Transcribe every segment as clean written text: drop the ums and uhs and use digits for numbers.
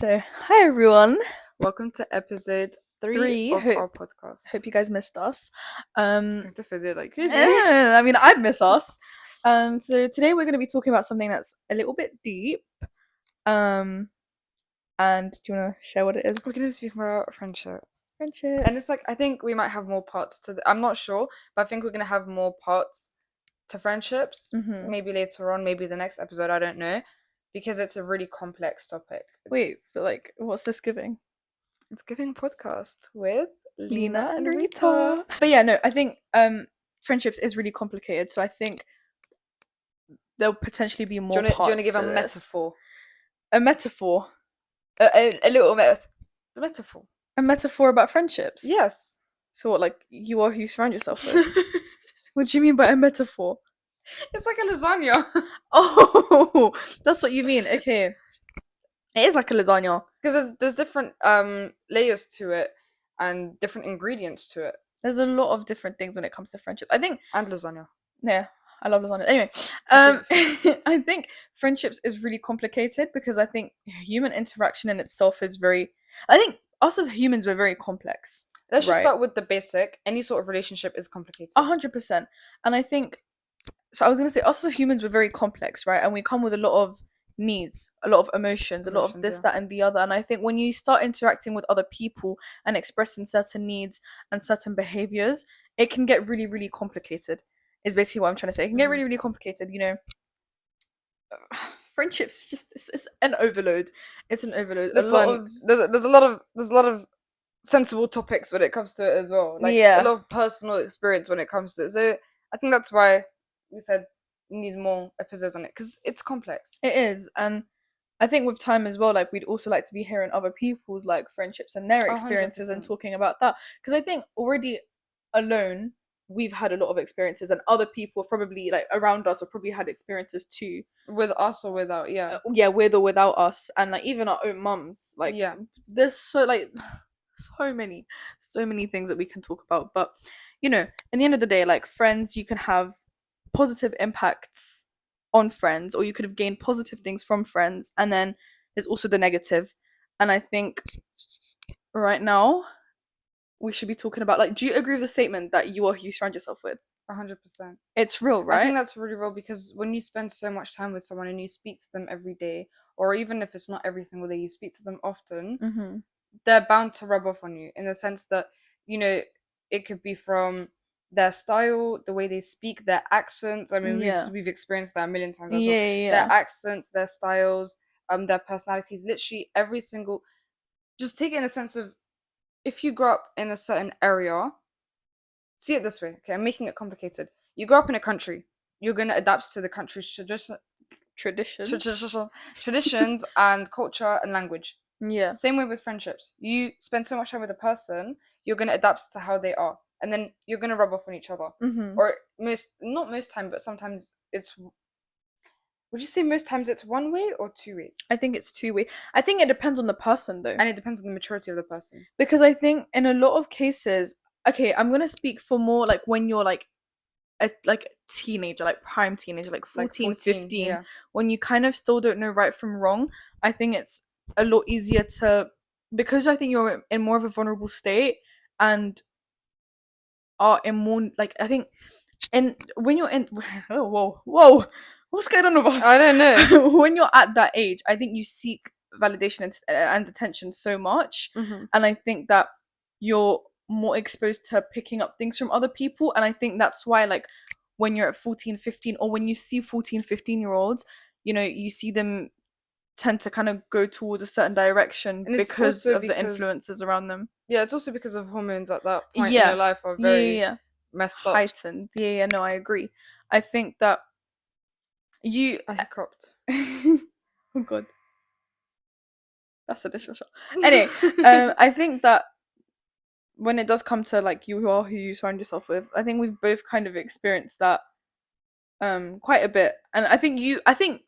So, hi everyone. Welcome to episode 3 Three. of our podcast. Hope you guys missed us. Don't defend it like crazy. I mean, I'd miss us. So today we're going to be talking about something that's a little bit deep. And do you want to share what it is? We're going to be speaking about friendships. Friendships. And it's like, I think we might have more parts to I'm not sure, but I think we're going to have more parts to friendships. Maybe later on, maybe the next episode, I don't know. Because it's a really complex topic. Wait, but like, what's this giving? It's giving podcast with Lina and Rita. Rita. But yeah, no, I think friendships is really complicated. So I think there'll potentially be more parts. Do you want to give a this. metaphor? A metaphor? A little metaphor. A metaphor about friendships? Yes. So what, like, you are who you surround yourself with? What do you mean by a metaphor? It's like a lasagna. Oh, that's what you mean. Okay. It is like a lasagna. Because there's different layers to it and different ingredients to it. There's a lot of different things when it comes to friendships. I think. And lasagna. Yeah, I love lasagna. Anyway, I think friendships is really complicated because I think human interaction in itself is very. I think us as humans we're very complex. Let's just start with the basic. Any sort of relationship is complicated. 100%. And I think. So I was gonna say us as humans we're very complex, right? And we come with a lot of needs, a lot of emotions, a lot of this, that, and the other. And I think when you start interacting with other people and expressing certain needs and certain behaviors, it can get really, really complicated. Is basically what I'm trying to say. It can get really, really complicated. You know, friendships just it's an overload. It's an overload. There's a lot of sensible topics when it comes to it as well. Like a lot of personal experience when it comes to it. So I think that's why we said we need more episodes on it because it's complex. It is, and I think with time as well, like we'd also like to be hearing other people's like friendships and their experiences 100%. And talking about that because I think already alone we've had a lot of experiences and other people probably like around us have probably had experiences too, with us or without. With or without us, and like even our own mums, like there's so many things that we can talk about. But you know, in the end of the day, like friends, you can have positive impacts on friends, or you could have gained positive things from friends, and then there's also the negative. And I think right now we should be talking about, like, do you agree with the statement that you are who you surround yourself with? 100%. It's real, right? I think that's really real because when you spend so much time with someone and you speak to them every day, or even if it's not every single day, you speak to them often, they're bound to rub off on you in the sense that, you know, it could be from their style, the way they speak, their accents. I mean, we've experienced that a million times. Their accents, their styles, their personalities, literally every single. Just take it in a sense of, if you grow up in a certain area, see it this way. Okay, I'm making it complicated. You grow up in a country, you're gonna adapt to the country's traditions and culture and language. Yeah. Same way with friendships. You spend so much time with a person, you're gonna adapt to how they are, and then you're gonna rub off on each other. Or not most time, but sometimes it's. Would you say most times it's one way or two ways? I think it's two way. I think it depends on the person though, and it depends on the maturity of the person. Because I think in a lot of cases, okay, I'm gonna speak for more like when you're like a teenager, like prime teenager, like 14, 15, when you kind of still don't know right from wrong. I think it's a lot easier to, because I think you're in more of a vulnerable state and are in more like, I think, and when you're in whoa what's going on with us? I don't know. When you're at that age, I think you seek validation and attention so much, and I think that you're more exposed to picking up things from other people. And I think that's why, like, when you're at 14, 15, or when you see 14, 15-year-olds, you know, you see them tend to kind of go towards a certain direction because of the influences around them. Yeah, it's also because of hormones at that point in your life are very messed up. Heightened. No, I agree. I think that I hiccuped. Oh god. That's a dishwasher. Anyway, I think that when it does come to like you are who you surround yourself with, I think we've both kind of experienced that quite a bit. And I think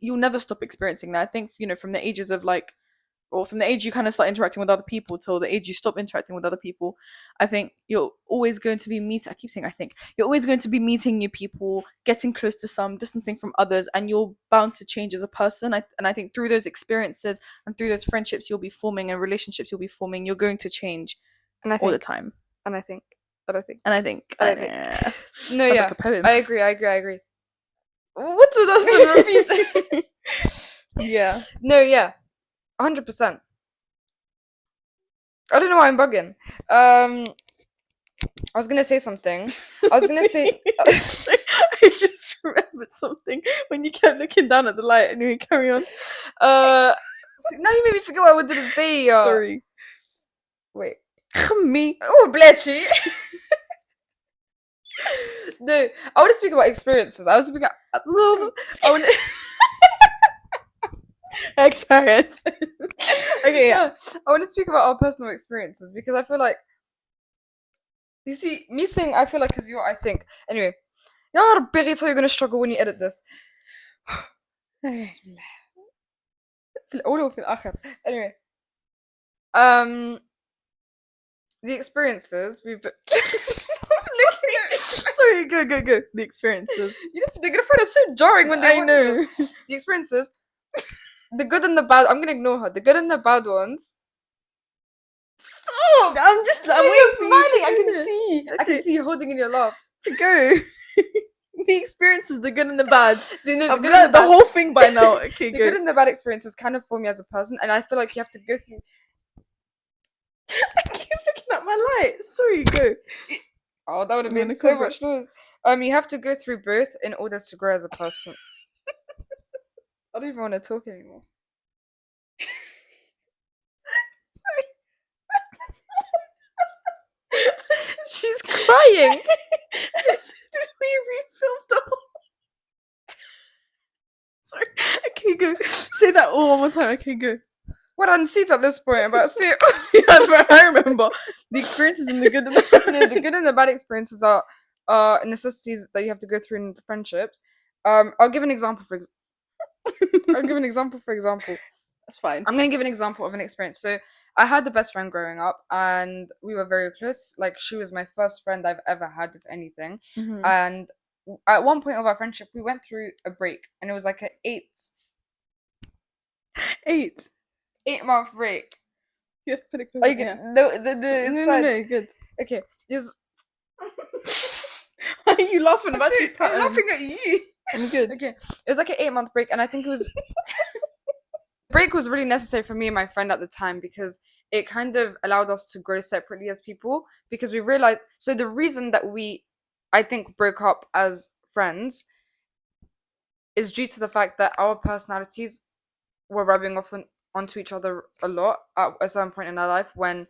you'll never stop experiencing that. I think, you know, from the ages of like or from the age you kind of start interacting with other people till the age you stop interacting with other people, I think you're always going to be meeting. I keep saying I think you're always going to be meeting new people, getting close to some, distancing from others, and you're bound to change as a person. And I think through those experiences and through those friendships you'll be forming and relationships you'll be forming, you're going to change And I all the think, time. and I think, and I think, And I think, and I think. No, sounds yeah, like a poem. I agree. What's with us and repeat? Yeah. No, yeah, 100%. I don't know why I'm bugging. I was gonna say something. I was gonna say. I just remembered something when you kept looking down at the light. Anyway, carry on. Now you made me forget what I wanted to say. Sorry. Wait. Me. Oh, bless you. No, I want to speak about experiences. I was speaking. I want. Experience. Okay, yeah. I want to speak about our personal experiences because I feel like. You see, me saying I feel like is your I think. Anyway, يا ربي غيتا you're gonna struggle when you edit this. بسم الله. في الأول وفي الآخر. Anyway, the experiences we've been. Sorry, go. The experiences. They're gonna find it so jarring when they I know. The experiences, the good and the bad. I'm gonna ignore her. The good and the bad ones. Stop! I'm You're waiting. smiling. I can see. Okay. I can see you holding in your laugh. Go. The experiences, the good and the bad. I've learned the whole thing by now. Okay, the go. good and the bad experiences kind of form me as a person, and I feel like you have to go through. I keep looking at my light. Sorry, go. Oh, that would have been so much noise. You have to go through both in order to grow as a person. I don't even want to talk anymore. Sorry. She's crying. We refilmed the whole. Sorry. Okay, go. Say that all one more time. Okay, go. What unseat at this point about see Yeah, but I remember the experiences and the good and the bad. No, the good and the bad experiences are necessities that you have to go through in friendships. I'll give an example for example. That's fine. I'm gonna give an example of an experience. So I had the best friend growing up, and we were very close. Like she was my first friend I've ever had, if anything. Mm-hmm. And at one point of our friendship, we went through a break, and it was like an 8 month break. You have to put it closer. Yeah. No, it's fine. No, good. Okay. Why are you laughing? I'm laughing at you. I'm good. Okay. It was like an 8 month break, and I think it was break was really necessary for me and my friend at the time because it kind of allowed us to grow separately as people because we realized so the reason that we I think broke up as friends is due to the fact that our personalities were rubbing off onto each other a lot at a certain point in our life when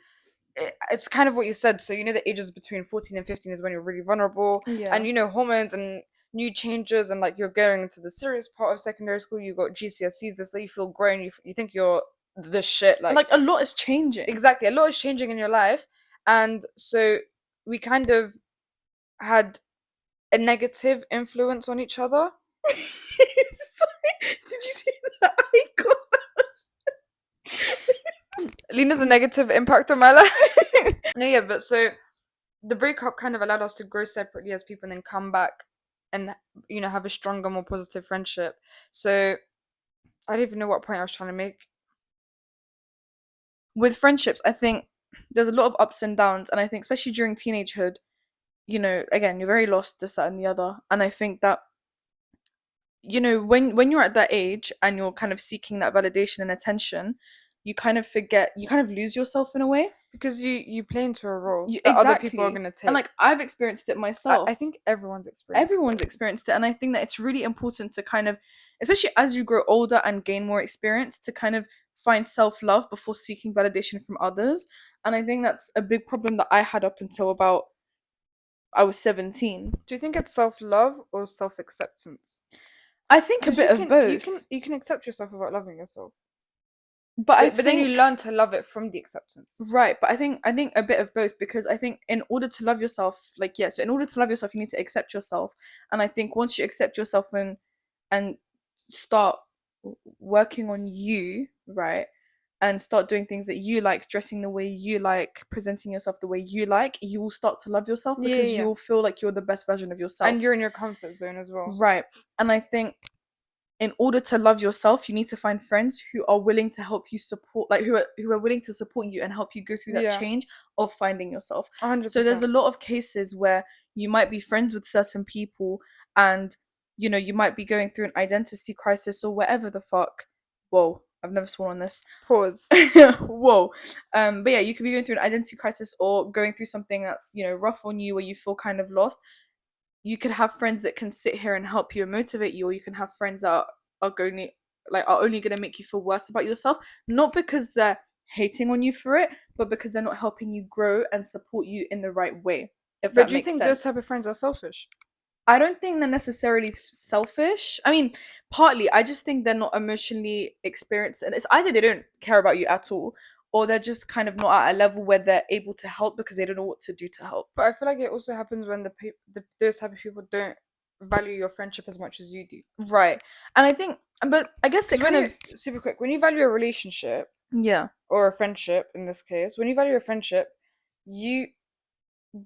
it's kind of what you said. So the ages between 14 and 15 is when you're really vulnerable, and hormones and new changes, and like you're going into the serious part of secondary school. You got GCSEs. This like you feel grown. You think you're the shit. Like a lot is changing. Exactly, a lot is changing in your life, and so we kind of had a negative influence on each other. Sorry, did you see that icon? Lina's a negative impact on my life. No, yeah, but so the breakup kind of allowed us to grow separately as people and then come back and have a stronger, more positive friendship. So I don't even know what point I was trying to make. With friendships, I think there's a lot of ups and downs, and I think especially during teenagehood, again, you're very lost, this, that, and the other. And I think that when you're at that age and you're kind of seeking that validation and attention, you kind of lose yourself in a way because you play into a role that other people are going to take. And like I've experienced it myself. I think everyone's experienced it, and I think that it's really important to kind of, especially as you grow older and gain more experience, to kind of find self-love before seeking validation from others. And I think that's a big problem that I had up until about I was 17. Do you think it's self-love or self-acceptance? I think a bit of both. You can accept yourself without loving yourself. But then you learn to love it from the acceptance. Right, but I think a bit of both, because I think in order to love yourself, so in order to love yourself, you need to accept yourself. And I think once you accept yourself and start working on you, right, and start doing things that you like, dressing the way you like, presenting yourself the way you like, you will start to love yourself Yeah, because yeah. you'll feel like you're the best version of yourself. And you're in your comfort zone as well. Right. And I think in order to love yourself, you need to find friends who are willing to help you support, like who are willing to support you and help you go through that Yeah. change of finding yourself. So there's 100%. a lot of cases where you might be friends with certain people and you might be going through an identity crisis or whatever the fuck. Whoa, I've never sworn on this. Pause. Whoa. But yeah, you could be going through an identity crisis or going through something that's rough on you, where you feel kind of lost. You could have friends that can sit here and help you and motivate you, or you can have friends that are going to are only going to make you feel worse about yourself, not because they're hating on you for it, but because they're not helping you grow and support you in the right way, if But that do you makes think those sense. type of friends are selfish? I don't think they're necessarily selfish. I mean, partly, I just think they're not emotionally experienced, and it's either they don't care about you at all, or they're just kind of not at a level where they're able to help because they don't know what to do to help. But I feel like it also happens when those type of people don't value your friendship as much as you do. Right. And I think, but I guess it Because when kind you of, super quick, when you value a relationship yeah. or a friendship in this case, when you value a friendship, you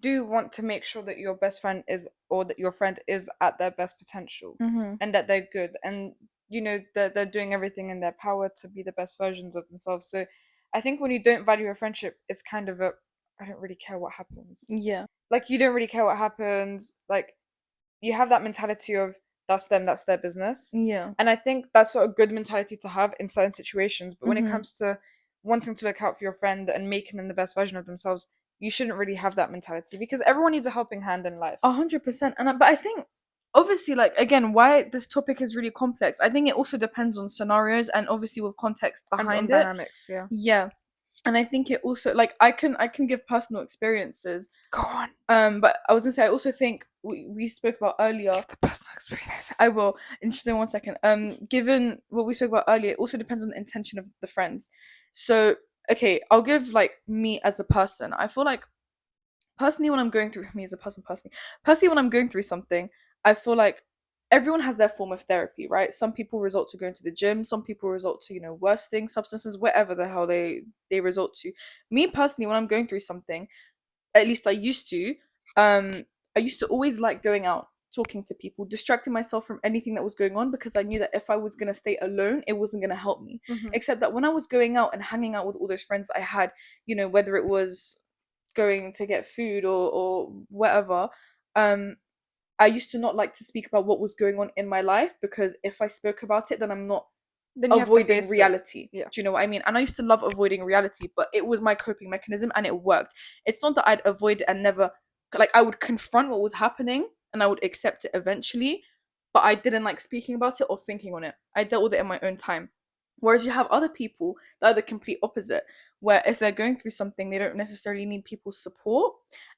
do want to make sure that your best friend is, or that your friend is at their best potential, Mm-hmm. and that they're good, and they're doing everything in their power to be the best versions of themselves. So I think when you don't value a friendship, it's kind of a, I don't really care what happens. Yeah. Like, you don't really care what happens. Like, you have that mentality of that's them, that's their business. Yeah. And I think that's sort of good mentality to have in certain situations. But when it Mm-hmm. comes to wanting to look out for your friend and making them the best version of themselves, you shouldn't really have that mentality, because everyone needs a helping hand in life. 100%. But I think, obviously, like, again, why this topic is really complex, I think it also depends on scenarios and obviously with context And on behind it. dynamics, yeah. Yeah. And I think it also, like, I can give personal experiences. Go on. But I was gonna say, I also think we spoke about earlier. Give the personal experience. I will. In just in 1 second. Given what we spoke about earlier, it also depends on the intention of the friends. So, okay, I'll give like me as a person. I feel like personally, when I'm going through me as a person, personally, when I'm going through something, I feel like everyone has their form of therapy, right? Some people resort to going to the gym. Some people resort to worse things, substances, whatever the hell they resort to. Me personally, when I'm going through something, at least I used to, I used to always like going out, talking to people, distracting myself from anything that was going on, because I knew that if I was going to stay alone, it wasn't going to help me. Mm-hmm. Except that when I was going out and hanging out with all those friends that I had, whether it was going to get food or whatever, um I used to not like to speak about what was going on in my life, because if I spoke about it, then I'm not Then you have to avoiding face it. reality. Yeah. Do you know what I mean? And I used to love avoiding reality, but it was my coping mechanism and it worked. It's not that I'd avoid it and never, like, I would confront what was happening and I would accept it eventually, but I didn't like speaking about it or thinking on it. I dealt with it in my own time. Whereas you have other people that are the complete opposite, where if they're going through something, they don't necessarily need people's support.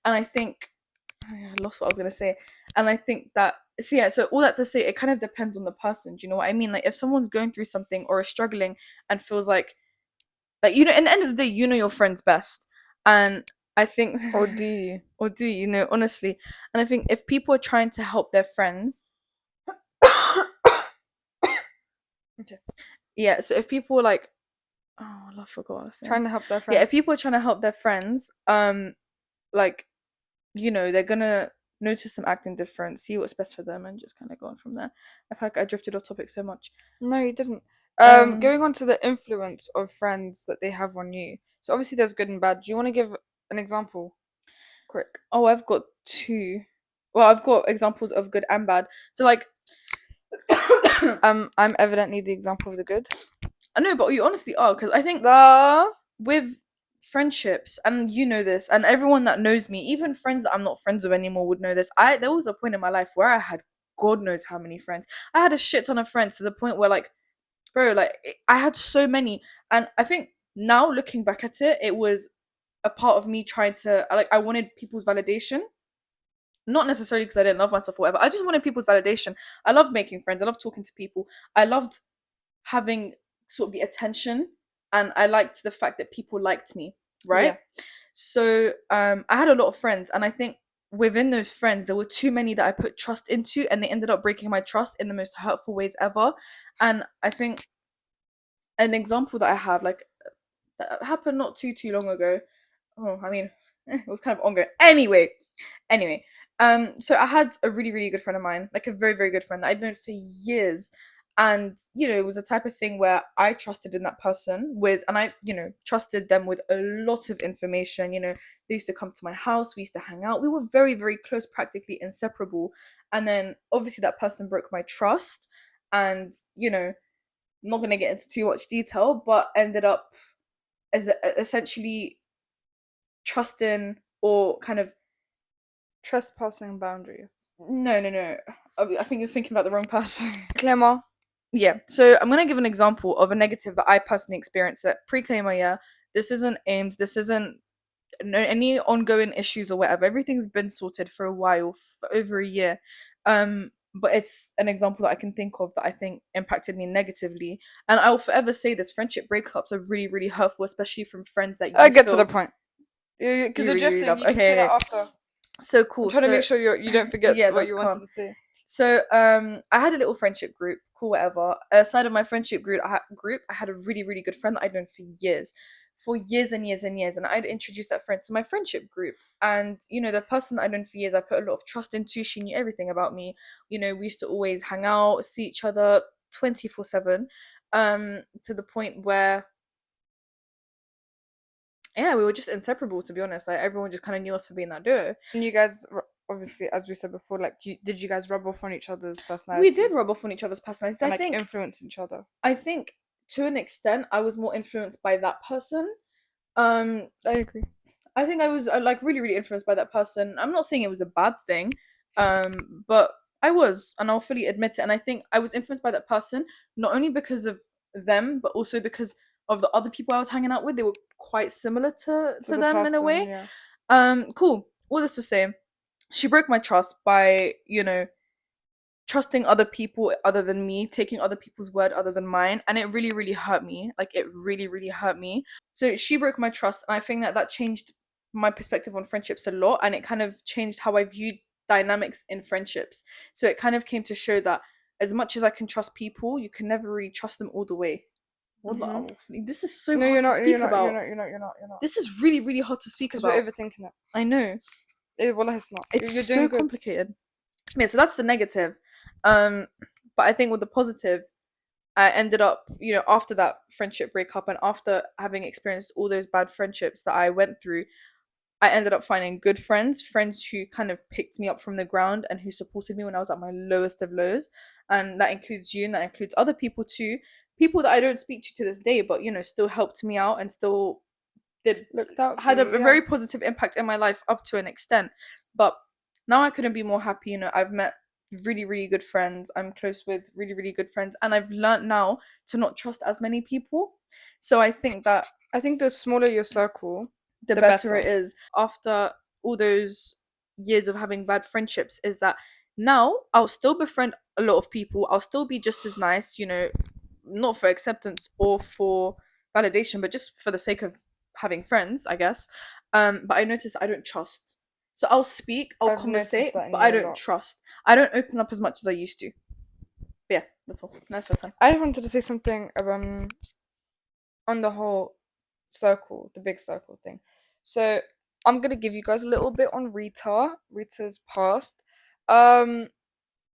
And I think I lost what I was gonna say. And I think that, so yeah, so all that to say, it kind of depends on the person. Do you know what I mean? Like, if someone's going through something or is struggling and feels like in the end of the day, your friends best. And I think Or do you? or do honestly. And I think if people are trying to help their friends, Okay. yeah, so if people are like, oh, I forgot what I was saying. Trying to help their Yeah, if friends. people are trying to help their friends, like, they're gonna notice them acting different, see what's best for them, and just kind of go on from there. I feel like I drifted off topic so much. No, you didn't. Um, Going on to the influence of friends that they have on you. So obviously there's good and bad. Do you want to give an example? Quick. oh, I've got two. Well, I've got examples of good and bad. So, like, I'm evidently the example of the good. I know, but you honestly are, because I think The with friendships, and you know this, and everyone that knows me, even friends that I'm not friends with anymore would know this. There was a point in my life where I had God knows how many friends. I had a shit ton of friends, to the point where, like, bro, like, I had so many. And I think now looking back at it, it was a part of me trying to, like, I wanted people's validation. Not necessarily because I didn't love myself or whatever. I just wanted people's validation. I loved making friends. I loved talking to people. I loved having sort of the attention, and I liked the fact that people liked me, right? Yeah. So I had a lot of friends, and I think within those friends there were too many that I put trust into, and they ended up breaking my trust in the most hurtful ways ever. And I think an example that I have, like, that happened not too long ago. Oh, I mean, it was kind of ongoing. Anyway, so I had a really good friend of mine, like a very good friend that I'd known for years, and it was a type of thing where I trusted in that person with, and I trusted them with a lot of information. They used to come to my house, we used to hang out, we were very close, practically inseparable. And then obviously that person broke my trust, and I'm not going to get into too much detail, but ended up as essentially trusting or kind of Trespassing boundaries. no. I think you're thinking about the wrong person. Clément. Yeah, so I'm gonna give an example of a negative that I personally experienced at pre-claimer. Yeah, this isn't aimed. This isn't no any ongoing issues or whatever. Everything's been sorted for a while, for over a year. But it's an example that I can think of that I think impacted me negatively, and I will forever say this: friendship breakups are really hurtful, especially from friends that I you get to the feel point. Because you you're really drifting. love. You can say that Okay, after. so I'm cool. trying to So make sure you don't forget yeah, what that's you wanted calm. to say. So I had a little friendship group, cool, whatever. Aside of my friendship I had a really good friend that I'd known for years and years and years, and I'd introduced that friend to my friendship group. And the person that I'd known for years, I put a lot of trust into. She knew everything about me. We used to always hang out, see each other 24/7, to the point where yeah, we were just inseparable, to be honest. Like everyone just kind of knew us for being that duo. And you guys, obviously, as we said before, like, did you guys rub off on each other's We did personalities rub off on each other's personalities. and like influence each other? I think to an extent I was more influenced by that person. Um I agree. I think I was like really influenced by that person. I'm not saying it was a bad thing. But I was, and I'll fully admit it. And I think I was influenced by that person not only because of them, but also because of the other people I was hanging out with. They were quite similar To to the them in a person, way. yeah. Cool. All this to say, she broke my trust by, trusting other people other than me, taking other people's word other than mine, and it really hurt me. Like it really hurt me. So she broke my trust, and I think that that changed my perspective on friendships a lot, and it kind of changed how I viewed dynamics in friendships. So it kind of came to show that as much as I can trust people, you can never really trust them all the way. Mm-hmm. Wallah, this is so No, hard you're to not. You're speak not. You're about. not. You're not. You're not. You're not. This is really hard to speak Because we're about. overthinking it. I know. Well, it's not. It's You're so doing good. complicated. Yeah, so that's the negative. But I think with the positive, I ended up, after that friendship breakup and after having experienced all those bad friendships that I went through, I ended up finding good friends, friends who kind of picked me up from the ground and who supported me when I was at my lowest of lows. And that includes you, and that includes other people too. People that I don't speak to this day, but still helped me out and still did Looked out for had a you, yeah. very positive impact in my life up to an extent. But now I couldn't be more happy. I've met really good friends. I'm close with really good friends, and I've learned now to not trust as many people. So I think that I think the smaller your circle, the the better better. it is after all those years of having bad friendships is that now I'll still befriend a lot of people. I'll still be just as nice, not for acceptance or for validation, but just for the sake of having friends, I guess. But I notice I don't trust. So I'll speak, I'll I've noticed conversate, that in but I you a don't lot. trust. I don't open up as much as I used to. But yeah, that's all. Nice for time. I wanted to say something on the whole circle, the big circle thing. So I'm gonna give you guys a little bit on Rita's past. Um,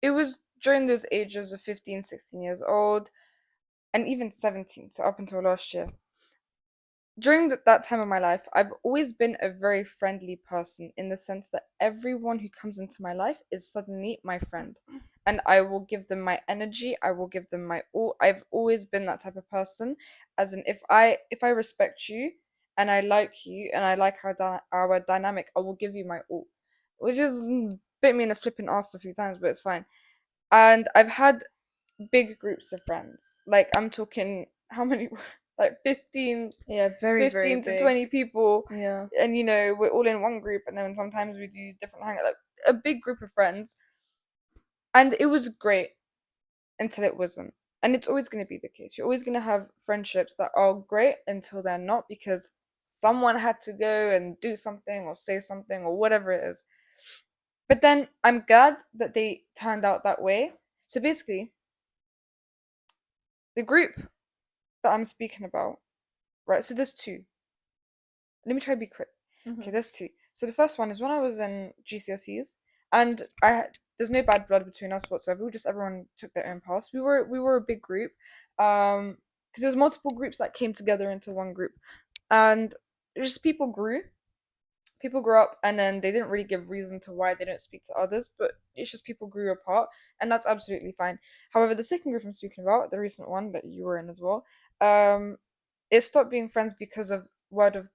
it was during those ages of 15, 16 years old, and even 17, so up until last year. During that time of my life, I've always been a very friendly person in the sense that everyone who comes into my life is suddenly my friend. And I will give them my energy, I will give them my all. I've always been that type of person. As in, if I respect you and I like you and I like our dynamic, I will give you my all. Which is bit me in a flipping ass a few times, but it's fine. And I've had big groups of friends. Like I'm talking how many like 15, Yeah, very 15 to big. 20 people, Yeah. and we're all in one group, and then sometimes we do different hangouts, like a big group of friends. And it was great until it wasn't. And it's always going to be the case. You're always going to have friendships that are great until they're not, because someone had to go and do something or say something or whatever it is. But then I'm glad that they turned out that way. So basically, the group that I'm speaking about, right? So there's two. Let me try to be quick. Okay, there's two. So the first one is when I was in GCSEs, and there's no bad blood between us whatsoever. We just everyone took their own paths. We were a big group, because there was multiple groups that came together into one group, and just people grew up, and then they didn't really give reason to why they don't speak to others, but it's just people grew apart, and that's absolutely fine. However, the second group I'm speaking about, the recent one that you were in as well, it stopped being friends because of word of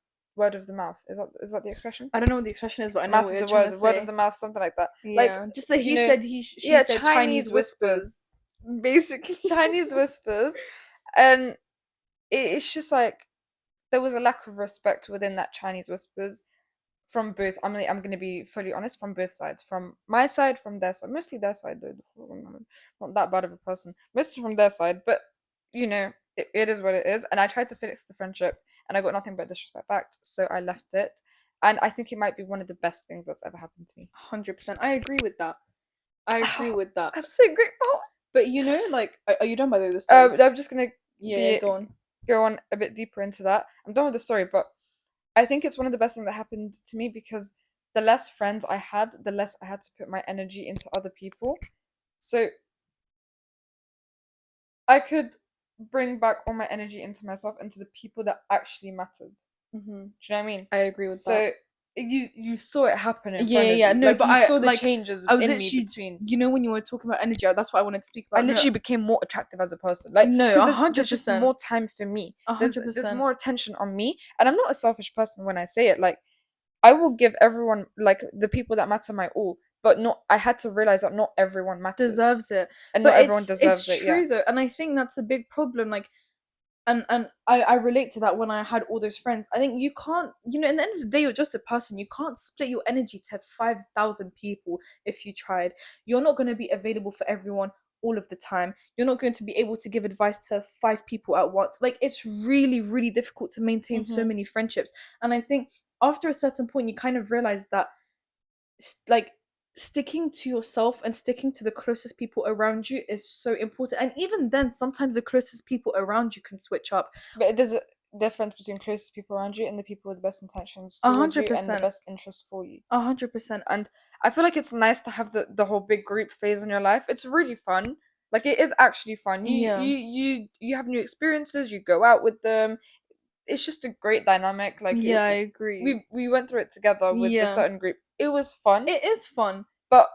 the mouth. Is that the expression? I don't know what the expression is, but I know Mouth what of you're the trying to word of say. the mouth, something like that. Like, Yeah, just like you he know, said, she yeah, said Chinese whispers, basically. Chinese whispers, and it's just like there was a lack of respect within that Chinese whispers from both. I'm gonna be fully honest, from both sides, from my side, from their side, mostly their side though. I'm not that bad of a person, mostly from their side, but it is what it is. And I tried to fix the friendship, and I got nothing but disrespect back, so I left it. And I think it might be one of the best things that's ever happened to me. 100%. I agree with that. I agree with that. I'm so grateful. But like, are you done by the story? I'm just gonna go on a bit deeper into that. I'm done with the story, but I think it's one of the best things that happened to me because the less friends I had, the less I had to put my energy into other people. So I could bring back all my energy into myself, into the people that actually mattered. Do you know what I mean? I agree with that. So you saw it happen in Yeah, front of yeah, you. no, Like but you saw the like, changes I was in me literally, between. when you were talking about energy, that's what I wanted to speak I about. No, literally became more attractive as a person. Like, no, because a there's hundred just percent, more time for me. a There's hundred there's percent more attention on me, and I'm not a selfish person when I say it. Like, I will give everyone, like, the people that matter, my all, but not. I had to realize that not everyone matters, deserves it. and But not everyone it's deserves it. Yeah. true though, and I think that's a big problem. Like, and I relate to that when I had all those friends. I think you can't, in the end of the day, you're just a person. You can't split your energy to 5,000 people if you tried. You're not going to be available for everyone all of the time. You're not going to be able to give advice to 5 people at once. Like, it's really, really difficult to maintain so Mhm. many friendships. And I think after a certain point, you kind of realize that, like, sticking to yourself and sticking to the closest people around you is so important. And even then, sometimes the closest people around you can switch up. But there's a difference between closest people around you and the people with the best intentions A towards hundred you and the percent. best interests for you. 100%. And I feel like it's nice to have the whole big group phase in your life. It's really fun. Like, it is actually fun. Yeah. You have new experiences. You go out with them. It's just a great dynamic. Like, Yeah, I agree. we went through it together with the Yeah. certain group. It was fun, It is fun. but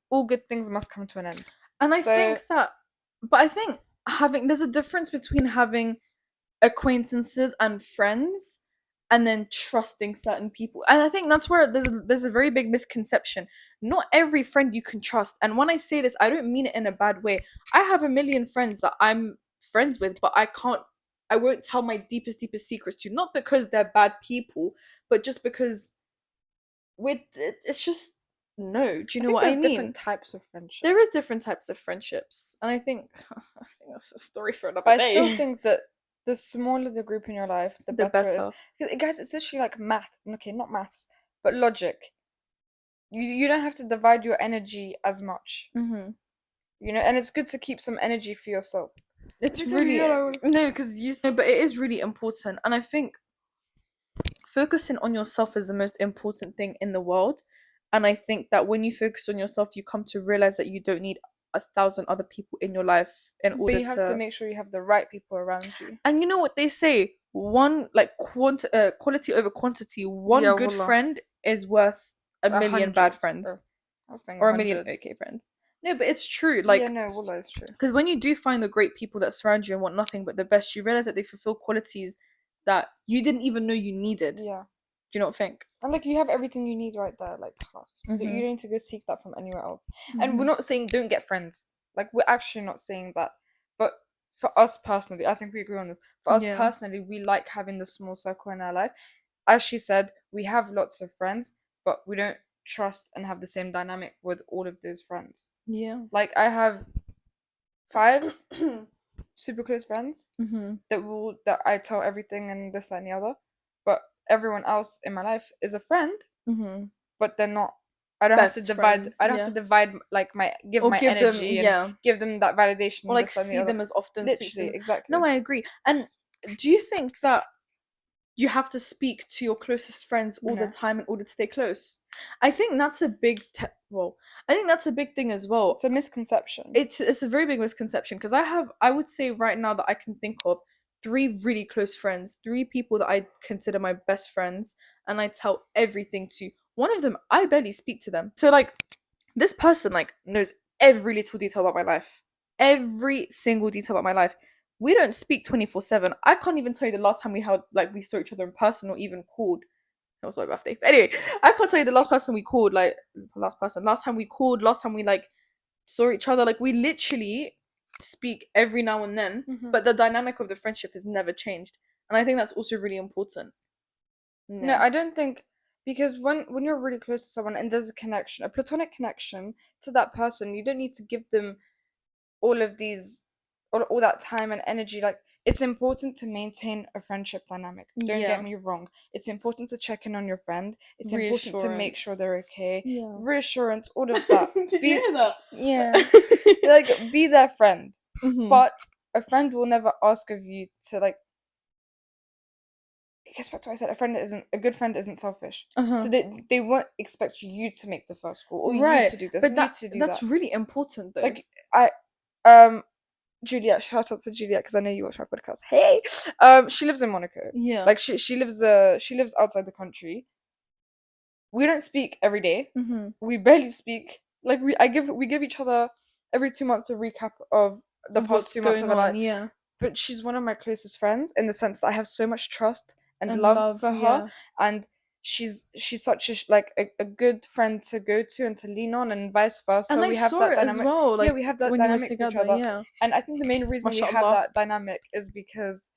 all good things must come to an end. And I So think that, but I think there's a difference between having acquaintances and friends and then trusting certain people. And I think that's where there's a very big misconception. Not every friend you can trust. And when I say this, I don't mean it in a bad way. I have a million friends that I'm friends with, but I won't tell my deepest secrets to. Not because they're bad people, but just because it's just, no. Do you I know think what I there's mean? different types of friendship. There is different types of friendships, and I think that's a story for But another I still day. think that the smaller the group in your life, the The better it is. better. 'Cause, guys, it's literally like math. Okay, not maths, but logic. You don't have to divide your energy as much. Hmm. And it's good to keep some energy for yourself. It's really, no, because but it is really important, and I think focusing on yourself is the most important thing in the world. And I think that when you focus on yourself, you come to realize that you don't need 1,000 other people in your life in But order you have to to. make sure you have the right people around you. And you know what they say? One, like, quality over quantity. Yeah, One good wallah. friend is worth a A million bad hundred. Oh, friends, I was saying a or a million hundred. okay friends. No, but it's true. Yeah, Like, no, wallah is true. because when you do find the great people that surround you and want nothing but the best, you realize that they fulfill qualities that you didn't even know you needed. Yeah. Do you not think? And like you have everything you need right there, like class. You Mhm. don't need to go seek that from anywhere else. And we're Mhm. not saying don't get friends. Like, we're actually not saying that. But for us personally, I think we agree on this. For us Yeah. personally, we like having the small circle in our life. As she said, we have lots of friends, but we don't trust and have the same dynamic with all of those friends. Yeah. Like, I have 5 super close friends Mhm. that I tell everything and this, that, and the other. But everyone else in my life is a friend, Mhm. but they're not. I don't have to Best divide. friends. I don't have Yeah. to divide, like, give Or my give them, energy and yeah. give them that validation Or and like this, that, and the see other. them as often, speak to them Literally, as. No, exactly. I agree. And do you think that you have to speak to your closest friends all the time in order to stay close? I think that's a big I think that's a big thing as well. It's a misconception. It's a very big misconception, because I would say right now that I can think of 3 really close friends, 3 people that I consider my best friends, and I tell everything to. One of them, I barely speak to them. So like, this person like knows every little detail about my life, every single detail about my life. We don't speak 24/7. I can't even tell you the last time we saw each other in person or even called. That was my birthday. But anyway, I can't tell you the last person we called, like last time we called, last time we like saw each other. Like, we literally speak every now and then, but the dynamic of the friendship has never changed. And I think that's also really important. No, I don't think, because when you're really close to someone and there's a connection, a platonic connection to that person, you don't need to give them all of these, all that time and energy. Like, it's important to maintain a friendship dynamic. Don't Yeah. get me wrong. It's important to check in on your friend. It's important to make sure they're okay. Yeah. Reassurance, all of that. Did you hear that? Yeah. Like, be their friend. Mhm. But a friend will never ask of you to, like, it gets back to what I said. A good friend isn't selfish. So they won't expect you to make the first call, or you to do this, But you to do that's that. really important though. Like, Juliet, shout out to Juliet, because I know you watch my podcast. Hey, she lives in Monaco. Yeah. Like, she lives outside the country. We don't speak every day. We barely speak. Like, we give each other every 2 months a recap of the past 2 months of our life. Yeah. But she's one of my closest friends, in the sense that I have so much trust and And love for yeah. her, and she's such a good friend to go to and to lean on, and vice versa. And I we have saw that it dynamic as well. Like, yeah, we have that when you were dynamic for each together. other. Yeah. And I think the main reason we have Mashallah. that dynamic is because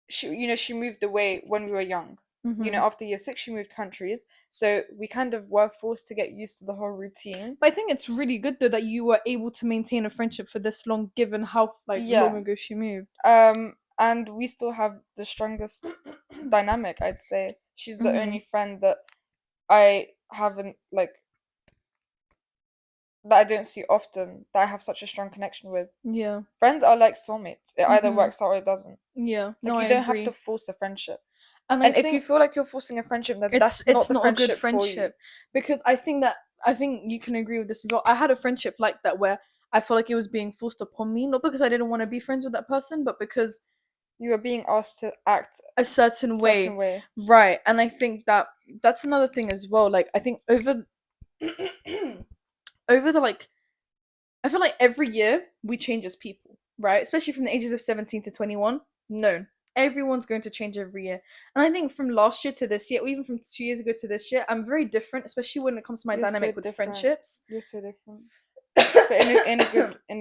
she moved away when we were young. After year 6 she moved countries, so we kind of were forced to get used to the whole routine. But I think it's really good though that you were able to maintain a friendship for this long, given how long ago she moved. And we still have the strongest dynamic, I'd say. She's the only friend that I haven't, like, that I don't see often, that I have such a strong connection with. Yeah. Friends are like soulmates. It either works out or it doesn't. Yeah. Like, you don't have to force a friendship. And if you feel like you're forcing a friendship, then that's not the friendship a good friendship. Because I think you can agree with this as well. I had a friendship like that where I felt like it was being forced upon me, not because I didn't want to be friends with that person, but because you were being asked to act a certain way. Right. And I think that's another thing as well. Like, I think over the like, I feel like every year we change as people, right? Especially from the ages of 17 to 21. No, everyone's going to change every year. And I think from last year to this year, or even from 2 years ago to this year, I'm very different, especially when it comes to my dynamic with friendships. You're so different. But in a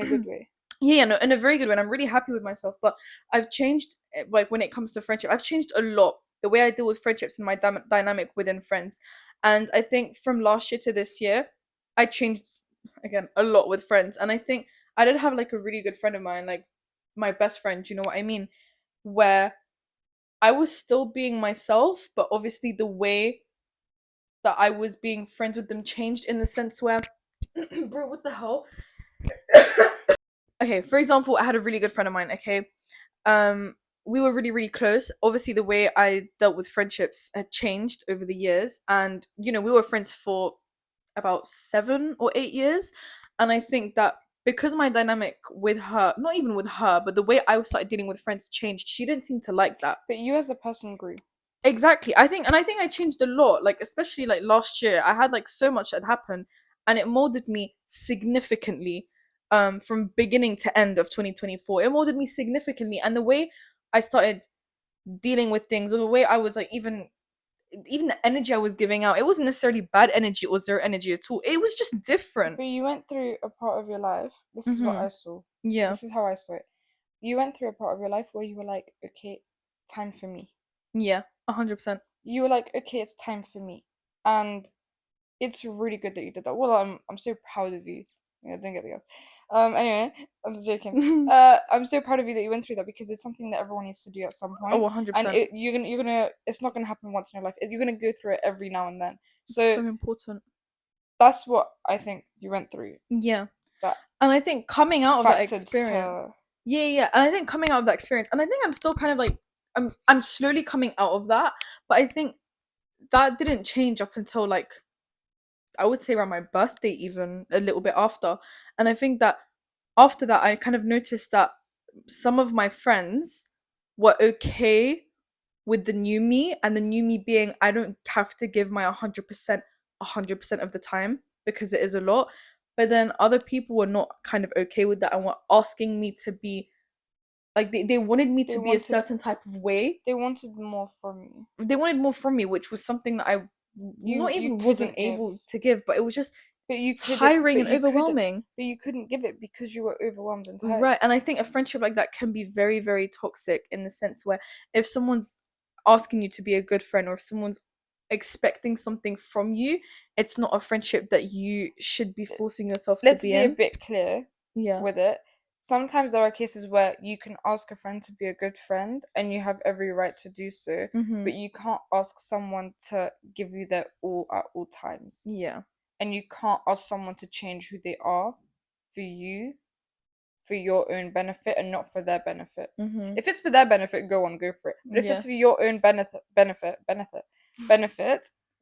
good way. Yeah, no, in a very good way. And I'm really happy with myself. But I've changed, like, when it comes to friendship, I've changed a lot. The way I deal with friendships and my dynamic within friends. And I think from last year to this year, I changed, again, a lot with friends. And I think I did have like a really good friend of mine, like my best friend, you know what I mean? Where I was still being myself, but obviously the way that I was being friends with them changed, in the sense where, bro, what the hell? Okay, for example, I had a really good friend of mine, okay? We were really, really close. Obviously, the way I dealt with friendships had changed over the years. And, we were friends for about 7 or 8 years. And I think that because my dynamic with her, not even with her, but the way I started dealing with friends changed, she didn't seem to like that. But you as a person grew. Exactly. I think I changed a lot. Like, especially like last year, I had like so much that happened, and it molded me significantly. From beginning to end of 2024, it molded me significantly, and the way I started dealing with things, or the way I was like, even the energy I was giving out, it wasn't necessarily bad energy or zero energy at all. It was just different. But you went through a part of your life. This is what I saw. Yeah. This is how I saw it. You went through a part of your life where you were like, okay, time for me. Yeah, 100%. You were like, okay, it's time for me, and it's really good that you did that. Well, I'm so proud of you. Yeah, don't get the anyway, I'm just joking. I'm so proud of you that you went through that, because it's something that everyone needs to do at some point. Oh, 100%. And you're gonna. It's not gonna happen once in your life. You're gonna go through it every now and then. So it's so important. That's what I think you went through. Yeah. That and I think coming out of that experience, Yeah. And I think coming out of that experience, and I think I'm still kind of like, I'm slowly coming out of that, but I think that didn't change up until like, I would say around my birthday, even a little bit after. And I think that after that, I kind of noticed that some of my friends were okay with the new me, and the new me being, I don't have to give my 100% of the time, because it is a lot. But then other people were not kind of okay with that and were asking me to be like, they wanted me They to be a wanted certain type of way. they wanted more from you. They wanted more from me, which was something that I You not you even wasn't couldn't give. able to give, but it was just But you couldn't tiring but and you couldn't overwhelming. but you couldn't give it because you were overwhelmed and tired. Right. And I think a friendship like that can be very, very toxic, in the sense where if someone's asking you to be a good friend, or if someone's expecting something from you, it's not a friendship that you should be forcing yourself to Let's be be a in. bit clear Yeah. with it. Sometimes there are cases where you can ask a friend to be a good friend and you have every right to do so, Mm-hmm. but you can't ask someone to give you their all at all times. Yeah. And you can't ask someone to change who they are for you, for your own benefit and not for their benefit. Mm-hmm. If it's for their benefit, go for it. But if Yeah. it's for your own benefit,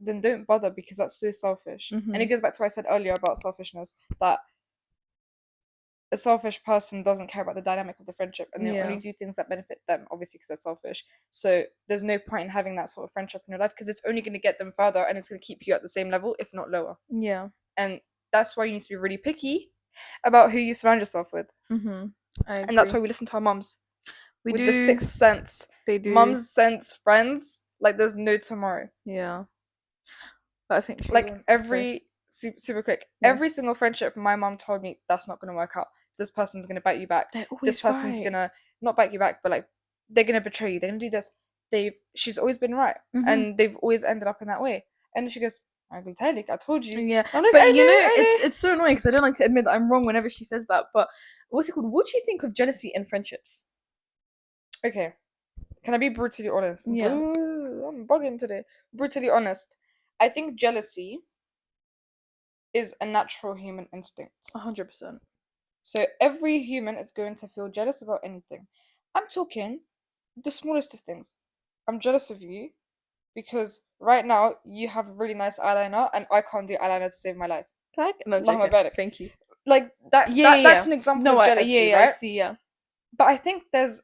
then don't bother, because that's so selfish. And Mm-hmm. it goes back to what I said earlier about selfishness, that a selfish person doesn't care about the dynamic of the friendship, and they only Yeah. do things that benefit them, obviously, because they're selfish. So there's no point in having that sort of friendship in your life, because it's only going to get them further and it's going to keep you at the same level, if not lower. Yeah. And that's why you need to be really picky about who you surround yourself with. Mm-hmm. I And that's agree. why we listen to our mums We with the do. sixth sense. They do. Mums sense friends like there's no tomorrow. Yeah. But I think she's Like on. Sorry. every super quick, Yeah. every single friendship my mum told me, that's not gonna work out. This person's gonna bite you back. They're This always person's right. gonna not bite you back, but like they're gonna betray you. They're gonna do this. She's always been right, Mm-hmm. and they've always ended up in that way. And she goes, "I can tell you, I told you." Yeah, I'm like, but I you know, know, I it's so annoying because I don't like to admit that I'm wrong whenever she says that. But what's it called? What do you think of jealousy in friendships? know. Okay, can I be brutally honest? Yeah, I'm bugging today. Brutally honest. I think jealousy is a natural human instinct. 100%. So every human is going to feel jealous about anything. I'm talking the smallest of things. I'm jealous of you because right now you have a really nice eyeliner and I can't do eyeliner to save my life. Like, no, I'm Allahumma joking. barik. Thank you. Like that, Yeah, that yeah, that's yeah. an example No, of yeah, jealousy, yeah. I right? see. Yeah. But I think there's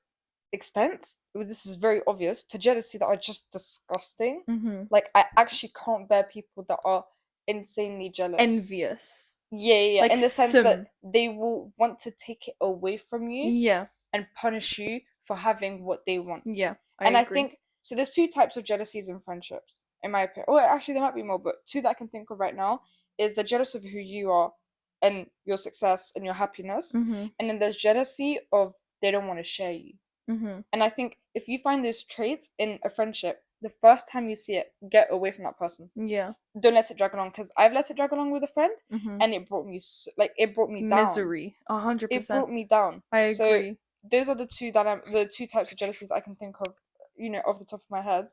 extents, well, this is very obvious, to jealousy that are just disgusting. Mm-hmm. Like I actually can't bear people that are insanely jealous. Envious, Yeah. like In the sense that sim. they will want to take it away from you Yeah, and punish you for having what they want. yeah. I And I agree. think so. There's two types of jealousies in friendships, in my opinion. Or actually, there might be more, but two that I can think of right now is the jealous of who you are and your success and your happiness, Mm-hmm. and then there's jealousy of they don't want to share you. Mm-hmm. And I think if you find those traits in a friendship, the first time you see it, get away from that person. Yeah. Don't let it drag along, because I've let it drag along with a friend, Mm-hmm. and it brought me like it brought me down. Misery. 100%. It brought me down. I So agree. those are the two types of jealousies I can think of, off the top of my head,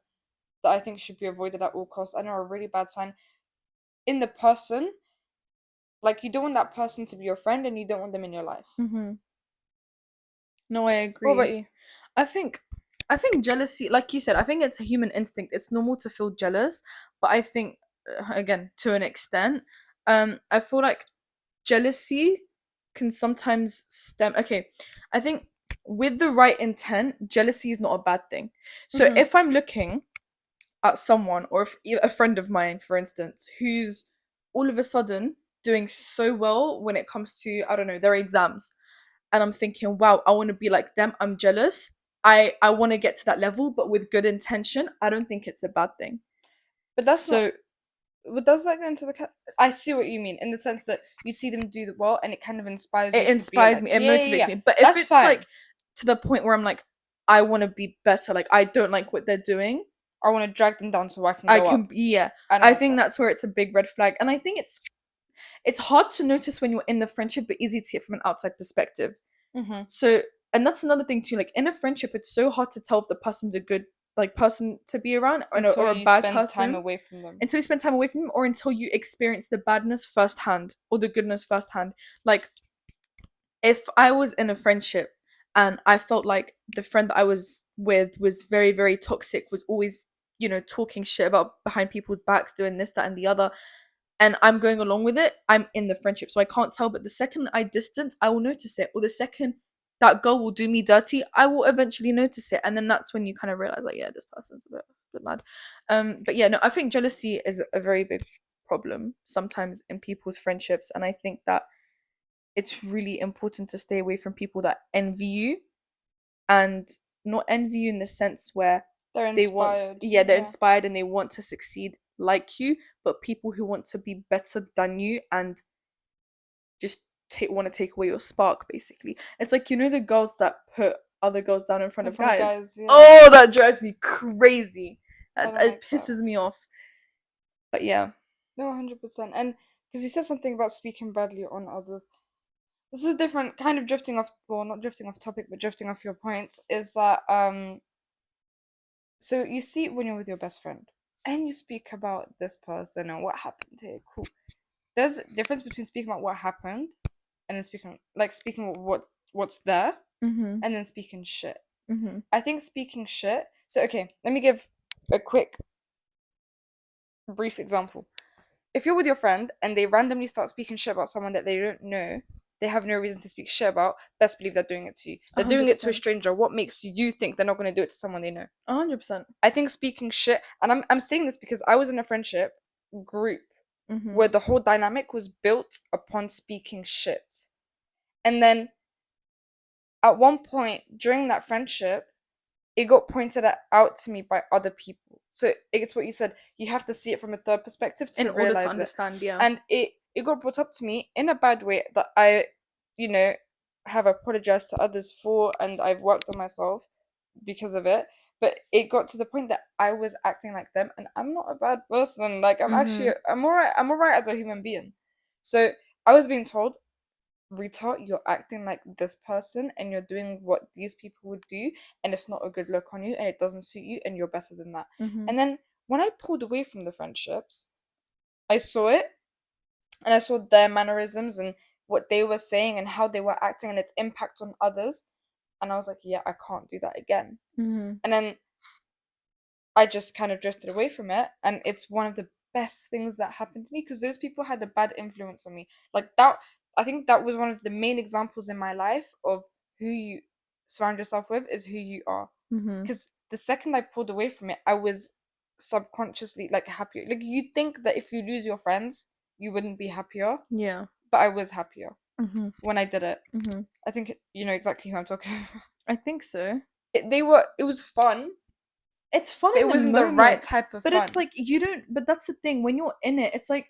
that I think should be avoided at all costs. I know are a really bad sign in the person. Like you don't want that person to be your friend, and you don't want them in your life. Mm-hmm. No, I What about agree. you? I think I think jealousy, like you said, I think it's a human instinct. It's normal to feel jealous, but I think again, to an extent, I feel like jealousy can sometimes stem, okay, I think with the right intent, jealousy is not a bad thing. So Mm-hmm. if I'm looking at someone, or if a friend of mine, for instance, who's all of a sudden doing so well when it comes to, I don't know, their exams, and I'm thinking, wow, I want to be like them. I'm jealous. I want to get to that level, but with good intention. I don't think it's a bad thing. But that's not. So But does that go into the? I see what you mean in the sense that you see them do the well, and it kind of inspires it you to be inspires like, me. It yeah. motivates me. But if That's it's fine. like to the point where I'm like, I want to be better. Like I don't like what they're doing. I want to drag them down so I can I go can up. be, yeah. I don't I like think that. that's where it's a big red flag. And I think it's hard to notice when you're in the friendship, but easy to see it from an outside perspective. Mm-hmm. So, and that's another thing too. Like in a friendship, it's so hard to tell if the person's a good like person to be around, Until or a you bad spend time person, away from them. until you spend time away from them, or until you experience the badness firsthand or the goodness firsthand. Like if I was in a friendship and I felt like the friend that I was with was very, very toxic, was always, talking shit about behind people's backs, doing this, that, and the other. And I'm going along with it, I'm in the friendship. So I can't tell. But the second I distance, I will notice it. Or the second that girl will do me dirty, I will eventually notice it. And then that's when you kind of realize, like, yeah, this person's a bit mad. But yeah, no, I think jealousy is a very big problem sometimes in people's friendships. And I think that it's really important to stay away from people that envy you, and not envy you in the sense where They're they want, inspired. yeah, they're Yeah. inspired and they want to succeed like you, but people who want to be better than you and just want to take away your spark, basically. It's like, the girls that put other girls down in front In of front of guys. guys, yeah. Oh, that drives me crazy. I That, don't that like that. pisses me off. But yeah. No, 100%. And because you said something about speaking badly on others, this is a different kind of drifting off, well, not drifting off topic, but drifting off your point, is that, so you see when you're with your best friend and you speak about this person and what happened here, cool. There's a difference between speaking about what happened and then speaking what's there Mm-hmm. and then speaking shit. Mm-hmm. I think speaking shit. So okay, let me give a quick, brief example. If you're with your friend and they randomly start speaking shit about someone that they don't know, they have no reason to speak shit about. Best believe they're doing it to you. They're doing it to a 100%. stranger. What makes you think they're not going to do it to someone they know? 100%. I think speaking shit, and I'm saying this because I was in a friendship group Mm-hmm. where the whole dynamic was built upon speaking shit. And then at one point during that friendship, it got pointed out to me by other people. So it's what you said. You have to see it from a third perspective In to order to realize it. understand, yeah. And it got brought up to me in a bad way that I, you know, have apologized to others for, and I've worked on myself because of it. But it got to the point that I was acting like them, and I'm not a bad person. Like Mm-hmm. I'm alright. I'm alright as a human being. So I was being told, Rita, you're acting like this person and you're doing what these people would do, and it's not a good look on you and it doesn't suit you and you're better than that. Mm-hmm. And then when I pulled away from the friendships, I saw it and I saw their mannerisms and what they were saying and how they were acting and its impact on others. And I was like, yeah, I can't do that again. Mm-hmm. And then I just kind of drifted away from it. And it's one of the best things that happened to me because those people had a bad influence on me. Like that, I think that was one of the main examples in my life of who you surround yourself with is who you are. Mm-hmm. Because the second I pulled away from it, I was subconsciously like happier. Like you'd think that if you lose your friends, you wouldn't be happier, Yeah. but I was happier Mm-hmm. when I did it. Mm-hmm. I think you know exactly who I'm talking about. I think so. It was fun, It's fun but it in the wasn't the right moment, type of but it's fun. like you don't. But that's the thing. When you're in it, it's like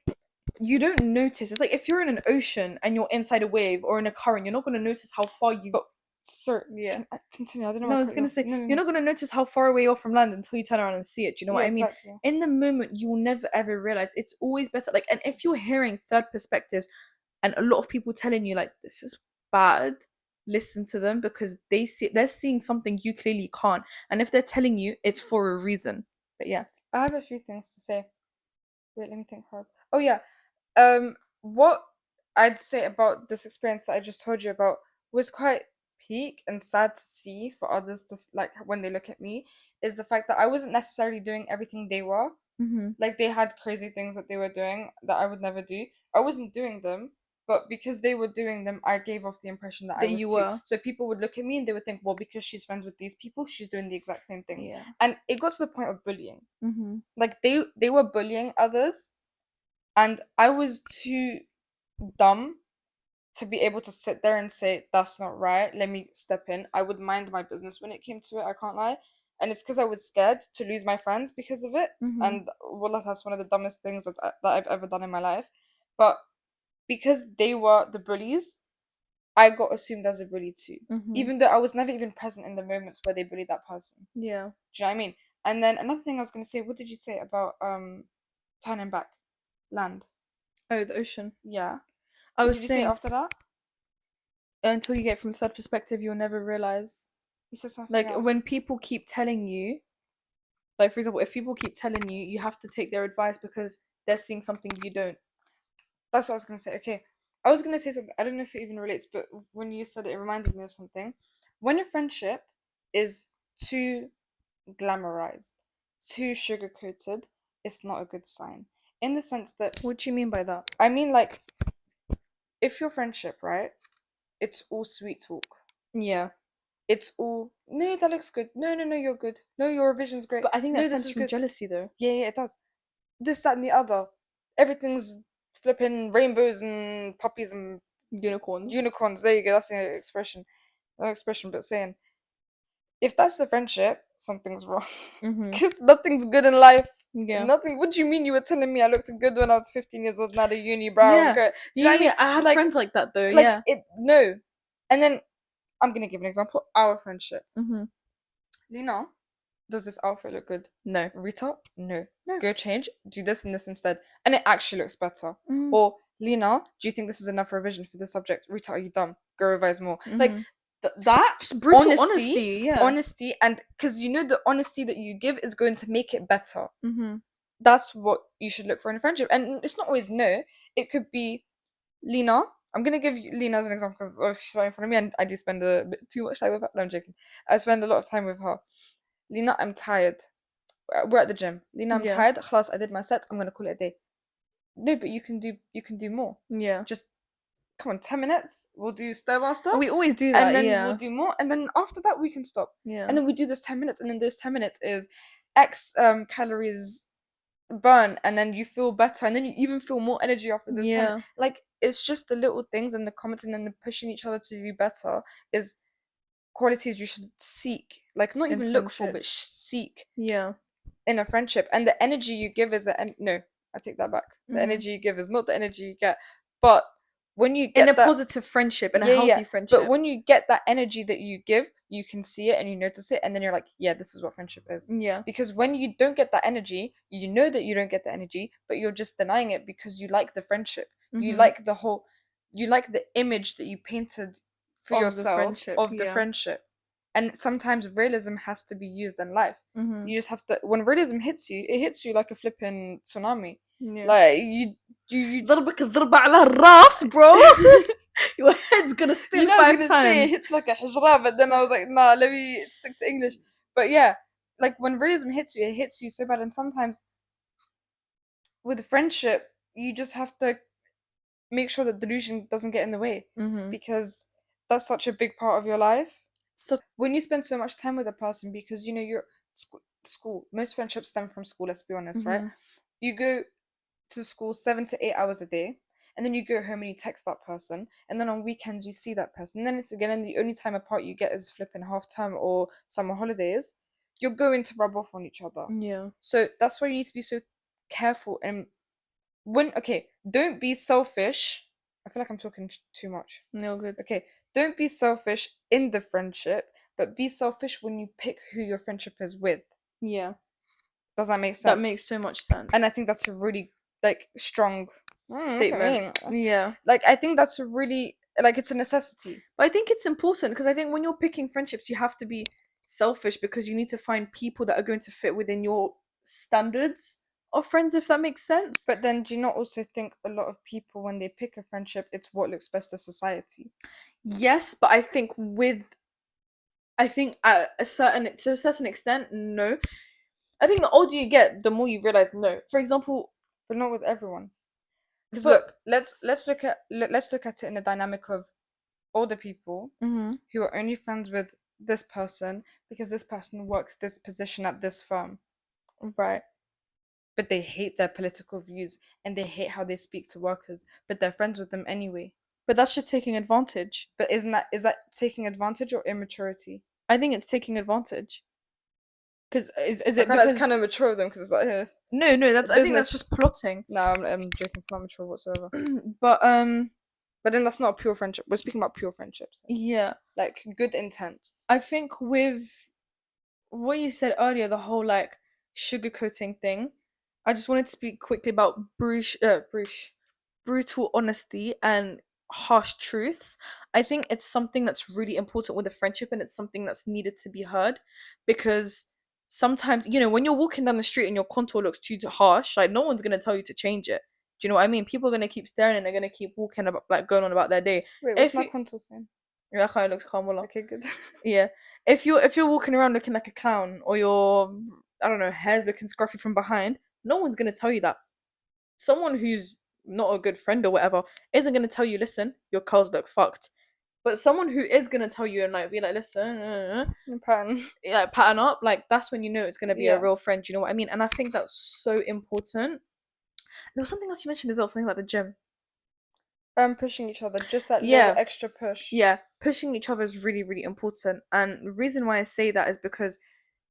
you don't notice. It's like if you're in an ocean and you're inside a wave or in a current, you're not gonna notice how far you've. But sir, Yeah. continue. I don't know why No, I I was cut you gonna off. say No, no, you're no. not gonna notice how far away you're from land until you turn around and see it. Do you know what Yeah, I mean? exactly. In the moment, you will never ever realize. It's always better. Like, and if you're hearing third perspectives, and a lot of people telling you like this is bad, listen to them because they're seeing something you clearly can't, and if they're telling you, it's for a reason. But yeah. I have a few things to say. Wait, let me think hard. Oh yeah. What I'd say about this experience that I just told you about was quite peak and sad to see for others to like when they look at me is the fact that I wasn't necessarily doing everything they were. Mm-hmm. Like they had crazy things that they were doing that I would never do. I wasn't doing them, but because they were doing them, I gave off the impression that I That was you too. were. So people would look at me and they would think, well, because she's friends with these people, she's doing the exact same things. Yeah. And it got to the point of bullying. Mm-hmm. Like they were bullying others, and I was too dumb to be able to sit there and say that's not right, let me step in. I would mind my business when it came to it, I can't lie. And it's because I was scared to lose my friends because of it. Mm-hmm. And well, that's one of the dumbest things that I've ever done in my life. But because they were the bullies, I got assumed as a bully too, Mm-hmm. even though I was never even present in the moments where they bullied that person. Yeah. Do you know what I mean? And then another thing I was going to say, what did you say about turning back land? Oh, the ocean. Yeah. I What was did you say saying after that? until you get from third perspective, you'll never realize. You said something Like when else. people keep telling you, like for example, if people keep telling you, you have to take their advice because they're seeing something you don't. That's what I was gonna say. Okay, I was gonna say something. I don't know if it even relates, but when you said it, it reminded me of something. When a friendship is too glamorized, too sugar coated, it's not a good sign. In the sense that, What do you mean by that? I mean, like, if your friendship, right, it's all sweet talk. Yeah. It's all, no, that looks good. No, no, no, you're good. No, your revision's great. But I think that No, this stems is from good. jealousy, though. Yeah, yeah, it does. This, that, and the other. Everything's flipping rainbows and poppies and Unicorns. unicorns. There you go. That's the expression. No expression, but saying. If that's the friendship, something's wrong. Because nothing's good in life. Yeah. Nothing. What do you mean you were telling me I looked good when I was 15 years old, now the uni brow Yeah. and coat? Do you know what I mean? I had Like, friends like that, though. like Yeah. it. No. And then I'm gonna give an example. Our friendship. Lina, does this outfit look good? No. Rita, no. No. Go change. Do this and this instead, and it actually looks better. Mhm. Or Lina, do you think this is enough revision for this subject? Rita, are you dumb? Go revise more. Like that. Just brutal honesty. Yeah. Honesty, and because you know the honesty that you give is going to make it better. That's what you should look for in a friendship, and it's not always no. It could be Lina. I'm gonna give you Lina as an example because she's right in front of me, and I do spend a bit too much time with her. No, I'm joking. I spend a lot of time with her. Lina, I'm tired. We're at the gym. Lina, I'm tired. Khalas, I did my set. I'm gonna call it a day. No, but you can do more. Yeah. Just come on, 10 minutes. We'll do Stairmaster. We always do that. And then yeah. we'll do more. And then after that, we can stop. Yeah. And then we do those 10 minutes. And then those 10 minutes is X calories burn. And then you feel better. And then you even feel more energy after those 10. Like, it's just the little things and the comments and then the pushing each other to do better is qualities you should seek. Like, not even look for, but seek. Yeah. In a friendship. And the energy you give is no, I take that back. The energy you give is not the energy you get. But when you get in a positive friendship, in a healthy friendship. But when you get that energy that you give, you can see it and you notice it, and then you're like, yeah, this is what friendship is. Yeah. Because when you don't get that energy, you know that you don't get the energy, but you're just denying it because you like the friendship. You like the image that you painted for of yourself the friendship. And sometimes realism has to be used in life. You just have to, when realism hits you, it hits you like a flipping tsunami. Like you ضربك الضربة على الراس, bro. Your head's gonna spin 5 times. Say it hits like a hijra, but then I was like, nah, let me stick to English. But yeah, like when realism hits you, it hits you so bad. And sometimes with friendship, you just have to make sure that delusion doesn't get in the way, because that's such a big part of your life. So when you spend so much time with a person, because you know you're school, most friendships stem from school. Let's be honest, right? You go to school 7 to 8 hours a day, and then you go home and you text that person, and then on weekends you see that person, and then it's again, and the only time apart you get is flipping half term or summer holidays. You're going to rub off on each other. Yeah. So that's why you need to be so careful. And don't be selfish. I feel like I'm talking too much. No good. Okay, don't be selfish in the friendship, but be selfish when you pick who your friendship is with. Yeah. Does that make sense? That makes so much sense. And I think that's a really strong statement. Yeah. Like, I think that's a really, it's a necessity. But I think it's important because I think when you're picking friendships, you have to be selfish because you need to find people that are going to fit within your standards of friends, if that makes sense. But then do you not also think a lot of people, when they pick a friendship, it's what looks best to society? Yes, but I think at a certain extent, no. I think the older you get, the more you realize no. For example, but not with everyone. Because look, let's look at it in the dynamic of older people who are only friends with this person because this person works this position at this firm. Right. But they hate their political views and they hate how they speak to workers, but they're friends with them anyway. But that's just taking advantage. But is that taking advantage or immaturity? I think it's taking advantage. Because is it because it's kind of mature of them because it's like this? No, that's I think that's just plotting. No, I'm joking. It's not mature whatsoever. But then that's not a pure friendship. We're speaking about pure friendships. Yeah. Like good intent. I think with what you said earlier, the whole like sugarcoating thing, I just wanted to speak quickly about brutal honesty and harsh truths. I think it's something that's really important with a friendship, and it's something that's needed to be heard, because sometimes, you know, when you're walking down the street and your contour looks too harsh, like no one's gonna tell you to change it. Do you know what I mean? People are gonna keep staring and they're gonna keep walking about, like going on about their day. Wait, what's my contour saying? That kind of looks calm. Okay, good. Yeah. If you're walking around looking like a clown, or your, I don't know, hair's looking scruffy from behind, no one's gonna tell you that. Someone who's not a good friend or whatever isn't gonna tell you, listen, your curls look fucked. But someone who is gonna tell you and like be like, listen, Pattern. yeah, pattern up, like that's when you know it's gonna be a Yeah. real friend. You know what I mean? And I think that's so important. There was something else you mentioned as well, something about the gym. Pushing each other, just that little Yeah, extra push. yeah, pushing each other is really, really important. And the reason why I say that is because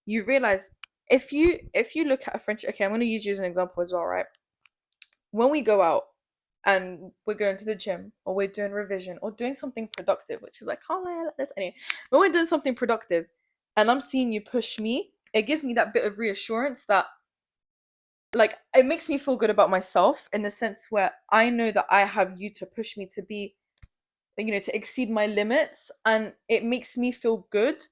you realize, if you look at a friendship, okay, I'm gonna use you as an example as well, right? When we go out and we're going to the gym, or we're doing revision, or doing something productive, which is like, oh yeah, like this anyway. When we're doing something productive and I'm seeing you push me, it gives me that bit of reassurance that, like, it makes me feel good about myself, in the sense where I know that I have you to push me to be, to exceed my limits, and it makes me feel good.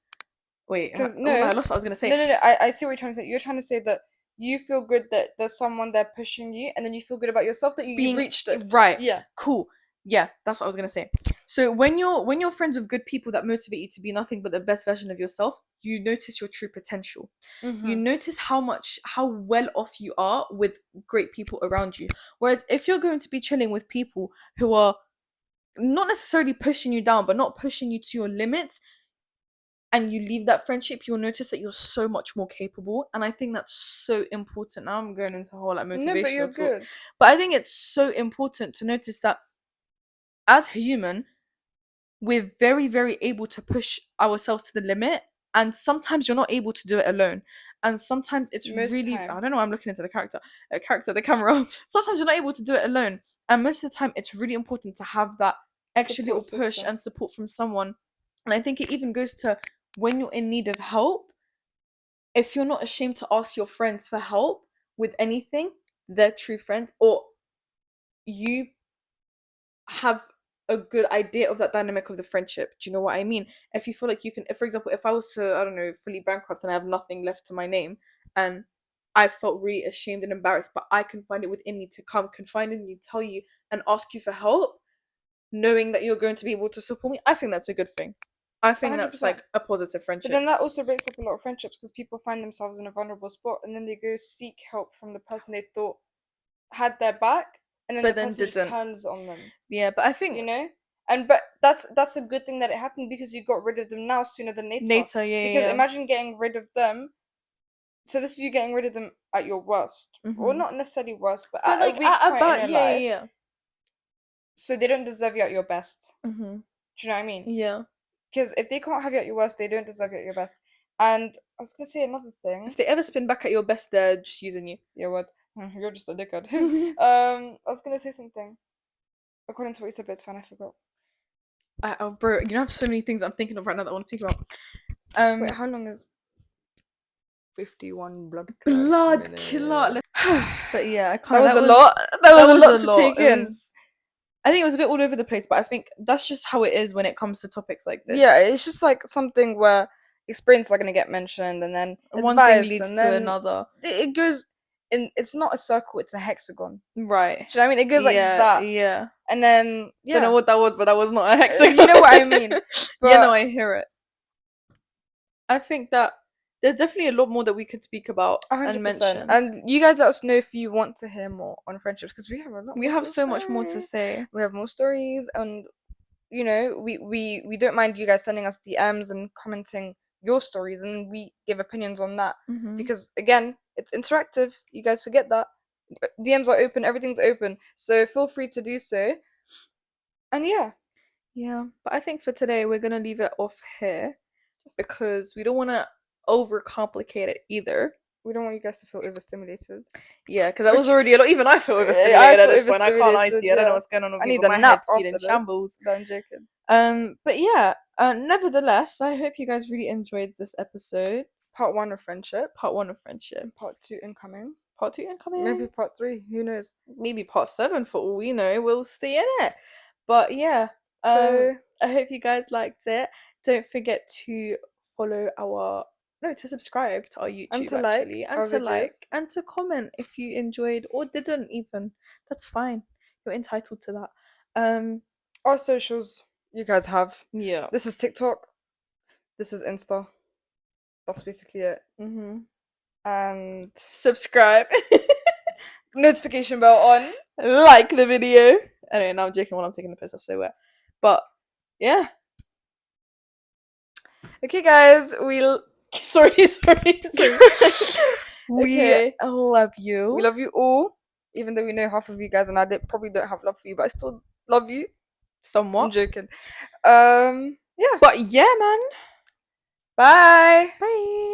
Wait, Because I no, lost what I was gonna say. no, no, no. I see what you're trying to say. You're trying to say that you feel good that there's someone there pushing you, and then you feel good about yourself that you've Being reached it. right, Yeah. cool. Yeah, that's what I was gonna say. So when you're friends with good people that motivate you to be nothing but the best version of yourself, you notice your true potential. You notice how well off you are with great people around you. Whereas if you're going to be chilling with people who are not necessarily pushing you down, but not pushing you to your limits, and you leave that friendship, you'll notice that you're so much more capable. And I think that's so important. Now I'm going into a whole like No, but you're motivational talk. good. But I think it's so important to notice that as human, we're very, very able to push ourselves to the limit. And sometimes you're not able to do it alone. And sometimes it's Most really, I time. don't know, I'm looking into the camera. Sometimes you're not able to do it alone. And most of the time, it's really important to have that extra little Support push system. and support from someone. And I think it even goes to when you're in need of help, if you're not ashamed to ask your friends for help with anything, they're true friends, or you have a good idea of that dynamic of the friendship. Do you know what I mean? If you feel like you can, if, for example, if I was to, I don't know, fully bankrupt and I have nothing left to my name, and I felt really ashamed and embarrassed, but I can find it within me to come confide in you, tell you, and ask you for help, knowing that you're going to be able to support me, I think that's a good thing. I think that's 100%. like a positive But friendship. then that also breaks up a lot of friendships because people find themselves in a vulnerable spot and then they go seek help from the person they thought had their back, and then the But then person just didn't. turns on them. Yeah, but I You think know? And but that's a good thing that it happened because you got rid of them now sooner than later. later, yeah, Because yeah, imagine getting rid of them. So this is you getting rid of them at your worst, yeah. or not necessarily worst, but But at a like weak point in about, your yeah, life. yeah, So they don't deserve you at your best. yeah. Mm-hmm. Do you know what I mean? Yeah. Because if they can't have you at your worst, they don't deserve you at your best. And I was gonna say another If thing. they ever spin back at your best, they're just using you. Yeah, what? You're just a dickhead. I was gonna say something. According to what you said, but it's fine. I forgot. Oh, bro, you have so many things I'm thinking of right now that I want to speak about. Wait, how long is 51 blood clot Blood minutes? clot. But yeah, I That can't. was a lot. That That was a was lot a to lot. take It in. was. I think it was a bit all over the place, but I think that's just how it is when it comes to topics like Yeah, it's this. just like something where experiences are gonna get mentioned, and then One thing advice, leads and to then another. it goes in. It's not a circle; it's a hexagon. Right. Do you know what I mean? It goes like Yeah, that, yeah. and then Don't know yeah, what that was, but that was not a hexagon. you know what I mean. Yeah, no, But I hear it. I think that there's definitely a lot more that we could speak about and 100%. mention. And you guys let us know if you want to hear more on friendships because we have a lot We more have to so much more to say. say. We have more stories, and we don't mind you guys sending us DMs and commenting your stories, and we give opinions on that Mm-hmm. because again, it's interactive. You guys forget that DMs are open, everything's open, so feel free to do so. And yeah, Yeah, but I think for today we're gonna leave it off here just because we don't want to overcomplicate it either. we don't want you guys to feel overstimulated. Yeah, because that was Which already a lot. Even I feel I overstimulated at feel this point. I can't lie to overstimulated. you. I don't know Yeah, what's going on with I me, need but a my nap head's after feeling this. shambles. No, I'm joking. But yeah. Nevertheless, I hope you guys really enjoyed this episode. Part one of friendship, Part one of part friendships. two incoming, Part two maybe incoming. part three. Who knows? Maybe part seven for all we know. We'll see in it. But yeah. So I hope you guys liked it. Don't forget to follow our no, to subscribe to our and YouTube to like actually, and our to like videos, and to comment if you enjoyed or didn't even. That's fine. You're entitled to that. Um our socials. You guys have. Yeah. This is TikTok. This is Insta. That's basically it. And subscribe. Notification bell on. Like the video. Anyway, now I'm joking while I'm taking the piss. That's so wet. But yeah. Okay, guys, we'll. sorry. We Okay. love you. We love you all, even though we know half of you guys, and I probably don't have love for you, but I still love you. Somewhat. I'm joking. Yeah. But yeah, man. Bye. Bye.